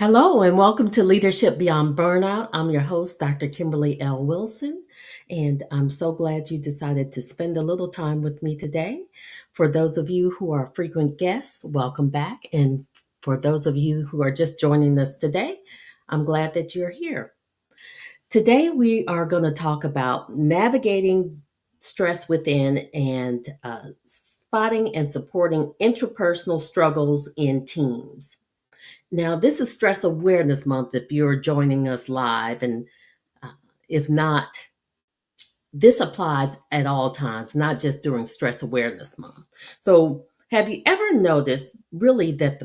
Hello, and welcome to Leadership Beyond Burnout. I'm your host, Dr. Kimberly L. Wilson, and I'm so glad you decided to spend a little time with me today. For those of you who are frequent guests, welcome back. And for those of you who are just joining us today, I'm glad that you're here. Today, we are going to talk about navigating stress within and spotting and supporting intrapersonal struggles in teams. Now, this is Stress Awareness Month if you're joining us live. And uh, if not, this applies at all times, not just during Stress Awareness Month. So, have you ever noticed really that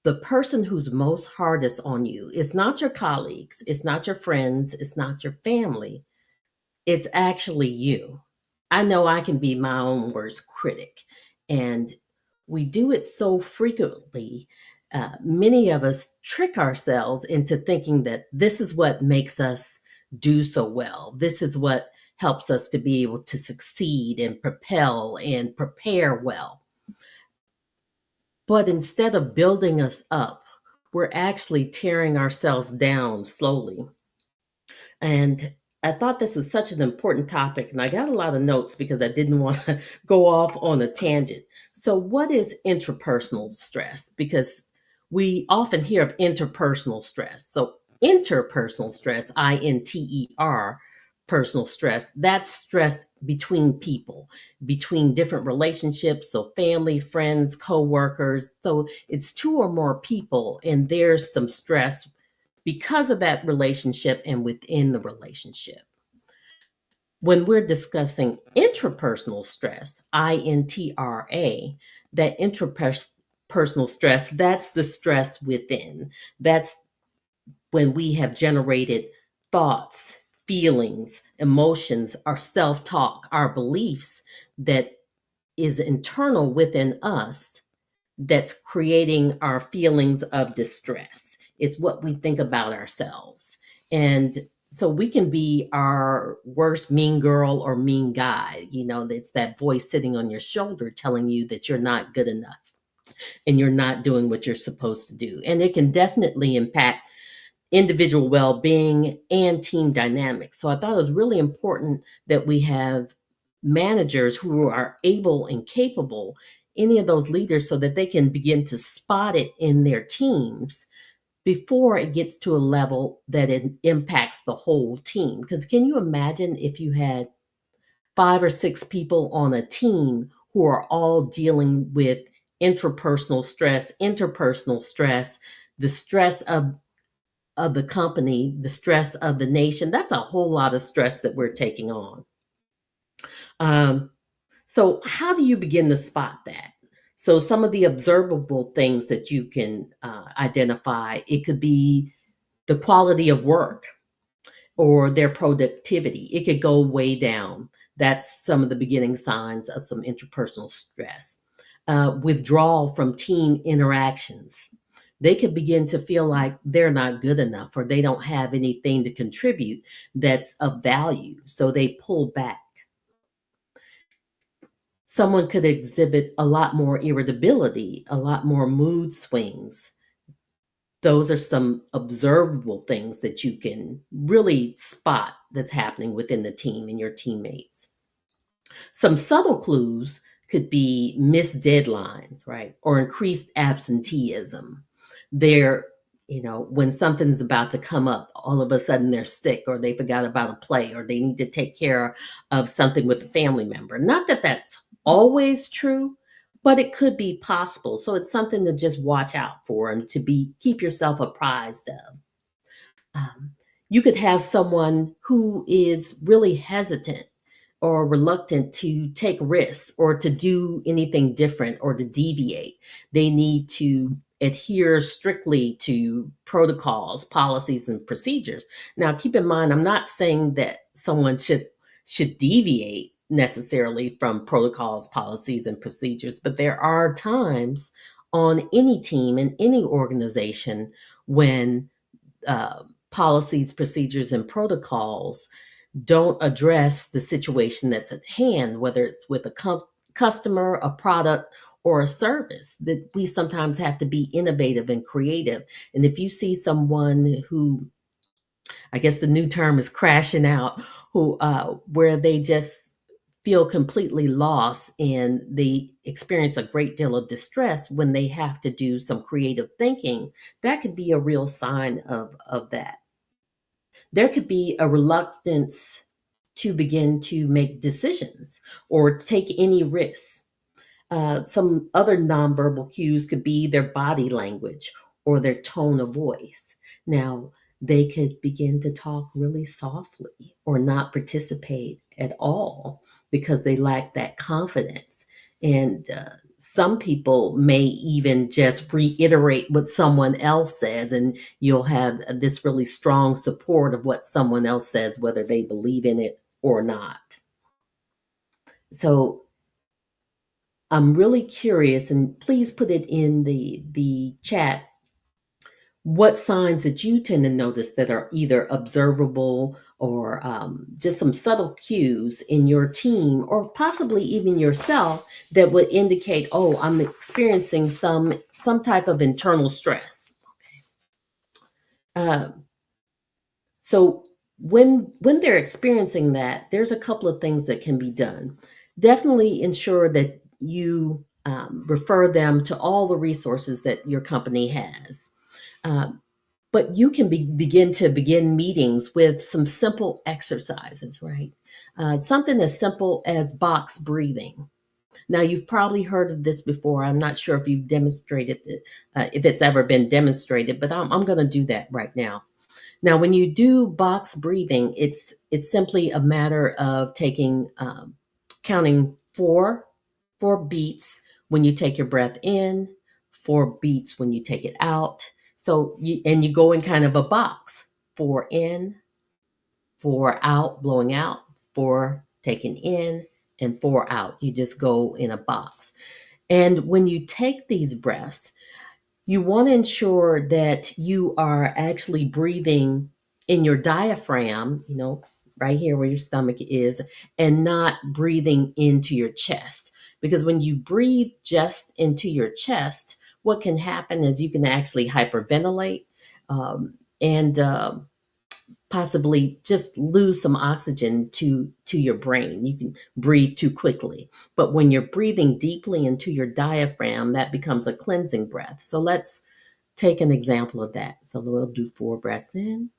the person who's most hardest on you is not your colleagues, it's not your friends, it's not your family, it's actually you? I know I can be my own worst critic, and we do it so frequently. Many of us trick ourselves into thinking that this is what makes us do so well. This is what helps us to be able to succeed and propel and prepare well. But instead of building us up, we're actually tearing ourselves down slowly. And I thought this was such an important topic, and I got a lot of notes because I didn't want to go off on a tangent. So, what is interpersonal stress? Because we often hear of interpersonal stress. So, interpersonal stress, INTER, personal stress, that's stress between people, between different relationships. So, family, friends, coworkers. So, it's two or more people, and there's some stress because of that relationship and within the relationship. When we're discussing intrapersonal stress, INTRA, that intrapersonal stress, that's the stress within. That's when we have generated thoughts, feelings, emotions, our self talk, our beliefs that is internal within us that's creating our feelings of distress. It's what we think about ourselves. And so we can be our worst mean girl or mean guy. It's that voice sitting on your shoulder telling you that you're not good enough and you're not doing what you're supposed to do. And it can definitely impact individual well being and team dynamics. So I thought it was really important that we have managers who are able and capable, any of those leaders, so that they can begin to spot it in their teams before it gets to a level that it impacts the whole team. Because can you imagine if you had 5 or 6 people on a team who are all dealing with intrapersonal stress, interpersonal stress, the stress of the company, the stress of the nation? That's a whole lot of stress that we're taking on. Um, so, how do you begin to spot that? So, some of the observable things that you can identify, it could be the quality of work or their productivity. It could go way down. That's some of the beginning signs of some interpersonal stress. Withdrawal from team interactions. They could begin to feel like they're not good enough or they don't have anything to contribute that's of value. So they pull back. Someone could exhibit a lot more irritability, a lot more mood swings. Those are some observable things that you can really spot that's happening within the team and your teammates. Some subtle clues could be missed deadlines, right? Or increased absenteeism. They're, when something's about to come up, all of a sudden they're sick or they forgot about a play or they need to take care of something with a family member. Not that that's always true, but it could be possible. So it's something to just watch out for and to keep yourself apprised of. Um, you could have someone who is really hesitant or reluctant to take risks or to do anything different or to deviate. They need to adhere strictly to protocols, policies, and procedures. Now, keep in mind, I'm not saying that someone should deviate necessarily from protocols, policies, and procedures, but there are times on any team in any organization when policies, procedures, and protocols don't address the situation that's at hand, whether it's with a customer, a product, or a service, that we sometimes have to be innovative and creative. And if you see someone who, I guess the new term is crashing out, who where they just feel completely lost and they experience a great deal of distress when they have to do some creative thinking, that could be a real sign of that. There could be a reluctance to begin to make decisions or take any risks. Some other nonverbal cues could be their body language or their tone of voice. Now, they could begin to talk really softly or not participate at all because they lack that confidence. And some people may even just reiterate what someone else says, and you'll have this really strong support of what someone else says, whether they believe in it or not. So I'm really curious, and please put it in the chat, what signs that you tend to notice that are either observable or just some subtle cues in your team or possibly even yourself that would indicate, oh, I'm experiencing some type of internal stress. Uh, so when they're experiencing that, there's a couple of things that can be done. Definitely ensure that you refer them to all the resources that your company has. Um, but you can begin meetings with some simple exercises, right? Something as simple as box breathing. Now, you've probably heard of this before. I'm not sure if you've demonstrated it, if it's ever been demonstrated, but I'm going to do that right now. Now, when you do box breathing, it's simply a matter of taking counting four beats when you take your breath in, four beats when you take it out. So you go in kind of a box: four in, four out, blowing out, four taking in, and four out. You just go in a box. And when you take these breaths, you want to ensure that you are actually breathing in your diaphragm, right here where your stomach is, and not breathing into your chest. Because when you breathe just into your chest, what can happen is you can actually hyperventilate, and possibly just lose some oxygen to your brain. You can breathe too quickly. But when you're breathing deeply into your diaphragm, that becomes a cleansing breath. So let's take an example of that. So we'll do four breaths in.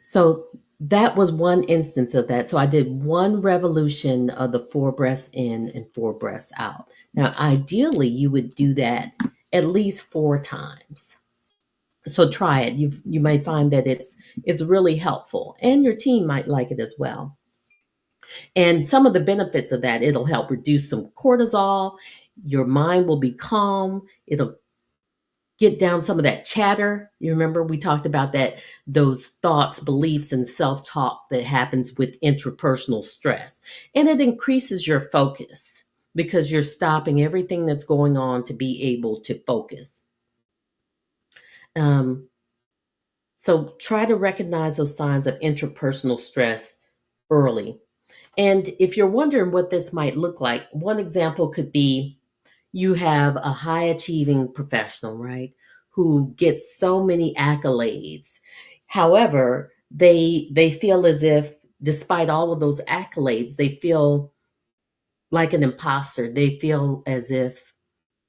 So that was one instance of that. So I did one revolution of the four breaths in and four breaths out. Now, ideally, you would do that at least four times. So try it. You might find that it's really helpful, and your team might like it as well. And some of the benefits of that, it'll help reduce some cortisol. Your mind will be calm. It'll get down some of that chatter. You remember we talked about that, those thoughts, beliefs, and self-talk that happens with intrapersonal stress. And it increases your focus because you're stopping everything that's going on to be able to focus. Um, so try to recognize those signs of intrapersonal stress early. And if you're wondering what this might look like, one example could be you have a high achieving professional, right, who gets so many accolades. However, they feel as if despite all of those accolades, they feel like an imposter. They feel as if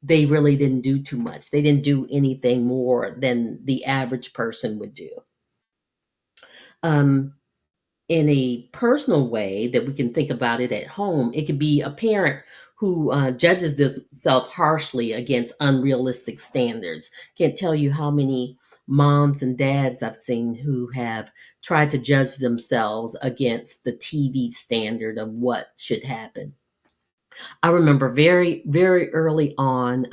they really didn't do too much. They didn't do anything more than the average person would do. Um, in a personal way that we can think about it at home, it could be a parent who judges themselves harshly against unrealistic standards. Can't tell you how many moms and dads I've seen who have tried to judge themselves against the TV standard of what should happen. I remember very, very early on,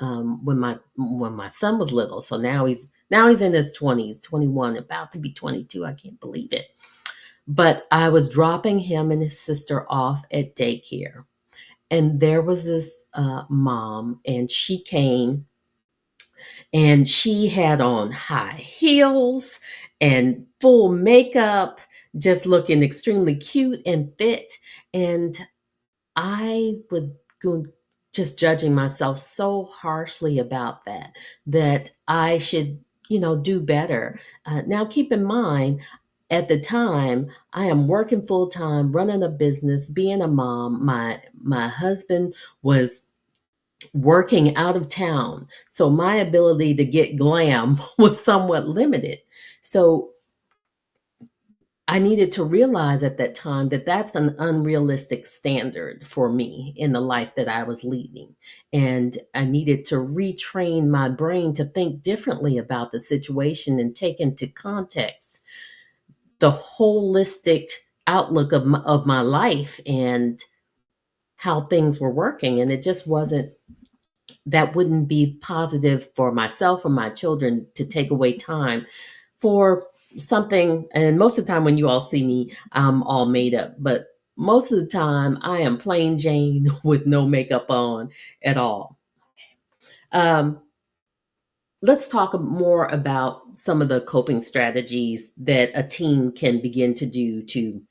when my son was little. So now he's in his 20s, 21, about to be 22. I can't believe it. But I was dropping him and his sister off at daycare. And there was this mom, and she came and she had on high heels and full makeup, just looking extremely cute and fit. And I was going, just judging myself so harshly about that, that I should, do better. Now, keep in mind, at the time, I am working full time, running a business, being a mom. My husband was working out of town, so my ability to get glam was somewhat limited. So I needed to realize at that time that that's an unrealistic standard for me in the life that I was leading. And I needed to retrain my brain to think differently about the situation and take into context the holistic outlook of my life and how things were working. And it just wasn't, that wouldn't be positive for myself or my children to take away time for something. And most of the time when you all see me, I'm all made up, but most of the time I am plain Jane with no makeup on at all. um, let's talk more about some of the coping strategies that a team can begin to do to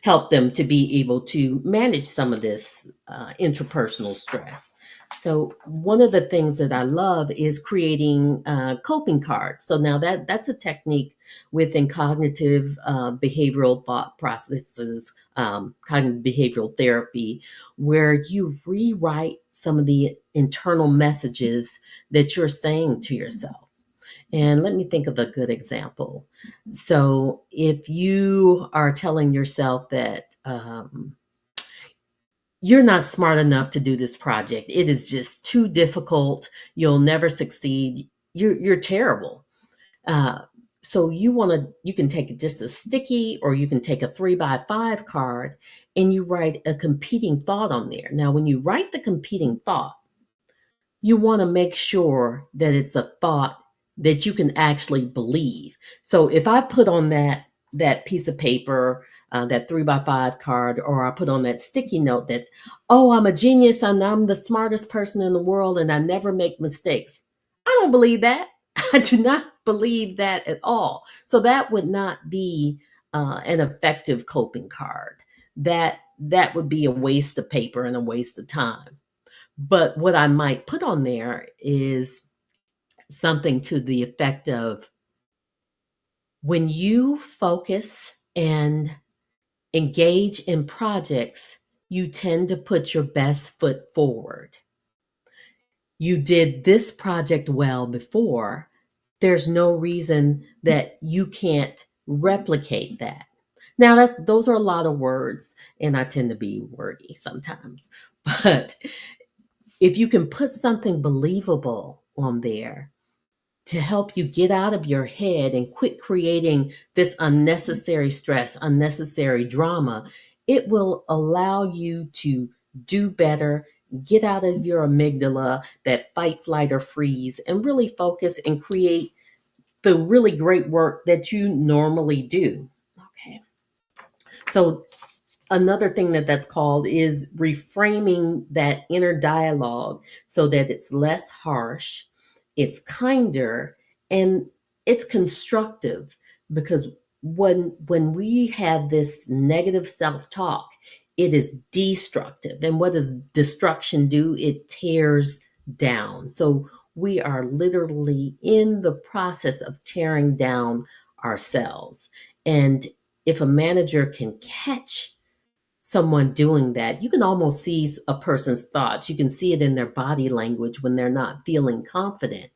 help them to be able to manage some of this interpersonal stress. So one of the things that I love is creating coping cards. So now that's a technique within cognitive behavioral thought processes, cognitive behavioral therapy, where you rewrite some of the internal messages that you're saying to yourself. And let me think of a good example. So, if you are telling yourself that you're not smart enough to do this project, it is just too difficult, you'll never succeed, you're terrible. Uh, so you can take just a sticky, or you can take a 3x5 card, and you write a competing thought on there. Now, when you write the competing thought, you want to make sure that it's a thought that you can actually believe. So if I put on that piece of paper, that 3x5 card, or I put on that sticky note that, oh, I'm a genius and I'm the smartest person in the world and I never make mistakes, I don't believe that. I do not believe that at all. So that would not be an effective coping card. That would be a waste of paper and a waste of time. But what I might put on there is something to the effect of, when you focus and engage in projects, you tend to put your best foot forward. You did this project well before. There's no reason that you can't replicate that. Now, those are a lot of words, and I tend to be wordy sometimes. But if you can put something believable on there to help you get out of your head and quit creating this unnecessary stress, unnecessary drama, it will allow you to do better, get out of your amygdala, that fight, flight, or freeze, and really focus and create the really great work that you normally do. Okay. So another thing that's called is reframing that inner dialogue so that it's less harsh, it's kinder, and it's constructive. Because when we have this negative self-talk, it is destructive. And what does destruction do? It tears down. So we are literally in the process of tearing down ourselves. And if a manager can catch someone doing that, you can almost see a person's thoughts. You can see it in their body language when they're not feeling confident.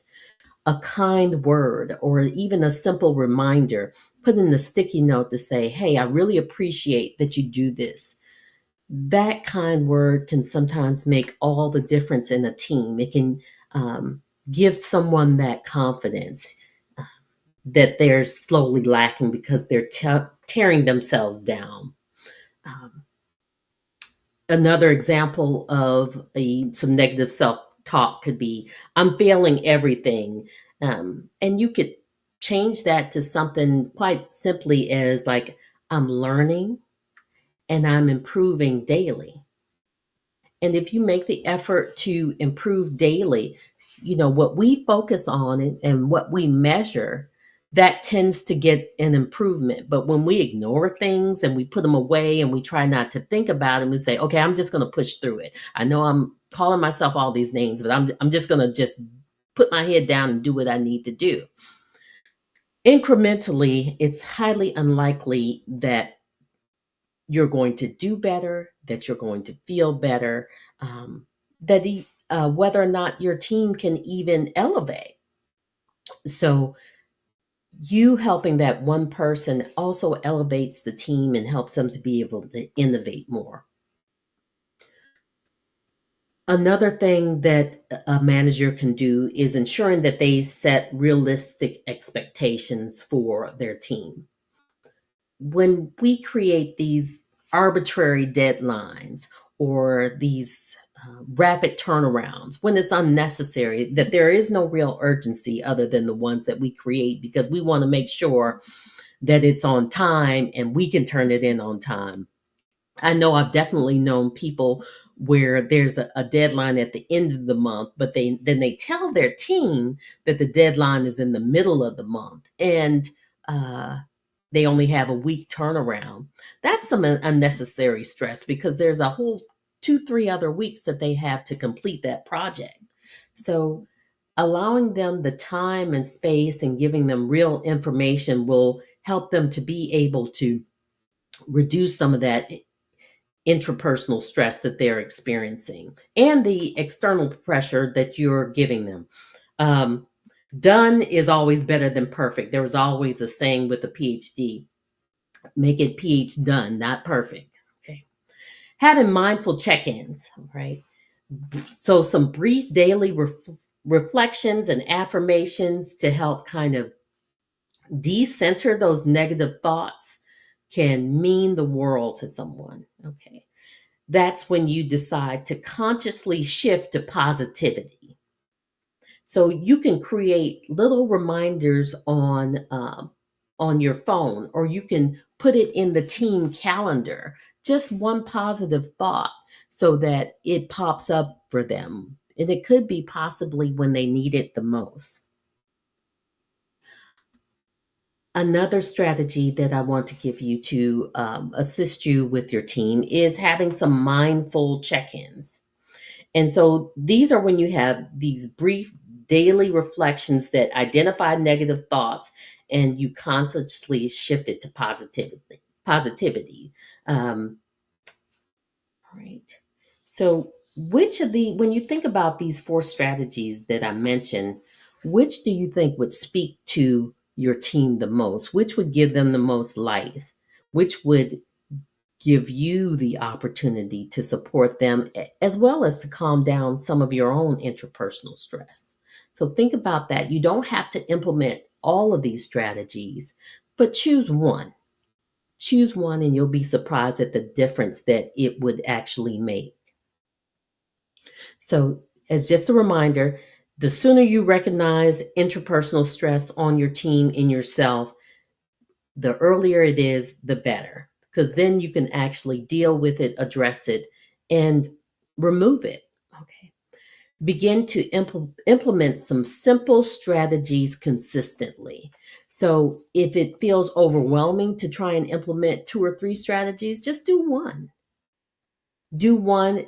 A kind word, or even a simple reminder, put in a sticky note to say, hey, I really appreciate that you do this. That kind word can sometimes make all the difference in a team. It can give someone that confidence that they're slowly lacking because they're tearing themselves down. Um, Another example of some negative self-talk could be, I'm failing everything. And you could change that to something quite simply as like, I'm learning, and I'm improving daily. And if you make the effort to improve daily, what we focus on and what we measure, that tends to get an improvement. But when we ignore things and we put them away and we try not to think about them and say, okay, I'm just going to push through it. I know I'm calling myself all these names, but I'm just going to just put my head down and do what I need to do. Incrementally, it's highly unlikely that you're going to do better, that you're going to feel better, whether or not your team can even elevate. So, you helping that one person also elevates the team and helps them to be able to innovate more. Another thing that a manager can do is ensuring that they set realistic expectations for their team. When we create these arbitrary deadlines or these rapid turnarounds, when it's unnecessary, that there is no real urgency other than the ones that we create because we want to make sure that it's on time and we can turn it in on time. I know I've definitely known people where there's a deadline at the end of the month, but they tell their team that the deadline is in the middle of the month, and uh, they only have a week turnaround. That's some unnecessary stress because there's a whole 2, 3 other weeks that they have to complete that project. So allowing them the time and space and giving them real information will help them to be able to reduce some of that intrapersonal stress that they're experiencing and the external pressure that you're giving them. Um, Done is always better than perfect. There was always a saying with a PhD, make it PH done, not perfect. Okay. Having mindful check ins, right? So, some brief daily reflections and affirmations to help kind of decenter those negative thoughts can mean the world to someone. Okay. That's when you decide to consciously shift to positivity. So you can create little reminders on your phone, or you can put it in the team calendar. Just one positive thought, so that it pops up for them, and it could be possibly when they need it the most. Another strategy that I want to give you to assist you with your team is having some mindful check-ins. And so these are when you have these brief daily reflections that identify negative thoughts and you consciously shift it to positivity. Positivity. Right. So when you think about these four strategies that I mentioned, which do you think would speak to your team the most? Which would give them the most life? Which would give you the opportunity to support them as well as to calm down some of your own interpersonal stress? So think about that. You don't have to implement all of these strategies, but choose one. Choose one and you'll be surprised at the difference that it would actually make. So, as just a reminder, the sooner you recognize interpersonal stress on your team, in yourself, the earlier it is, the better. Because then you can actually deal with it, address it, and remove it. Okay. Begin to implement some simple strategies consistently. So, if it feels overwhelming to try and implement 2 or 3 strategies, just do one,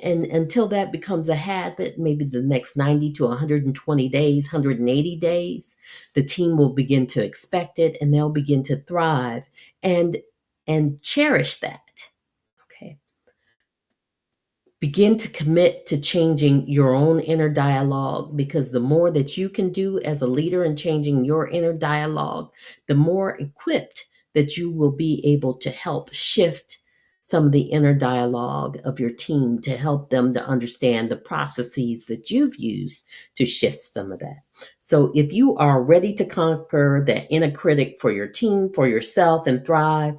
and until that becomes a habit, maybe the next 90 to 120 days, 180 days, the team will begin to expect it and they'll begin to thrive and cherish that. Okay. Begin to commit to changing your own inner dialogue, because the more that you can do as a leader in changing your inner dialogue, the more equipped that you will be able to help shift some of the inner dialogue of your team to help them to understand the processes that you've used to shift some of that. So if you are ready to conquer that inner critic for your team, for yourself, and thrive,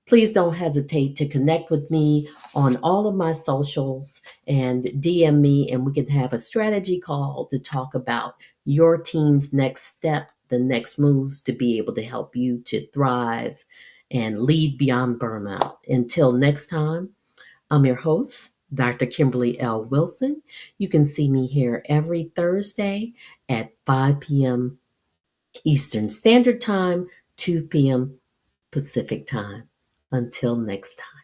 please don't hesitate to connect with me on all of my socials and DM me, and we can have a strategy call to talk about your team's next step, the next moves to be able to help you to thrive and lead beyond burnout. Until next time, I'm your host, Dr. Kimberly L. Wilson. You can see me here every Thursday at 5 p.m. Eastern Standard Time, 2 p.m. Pacific Time. Until next time.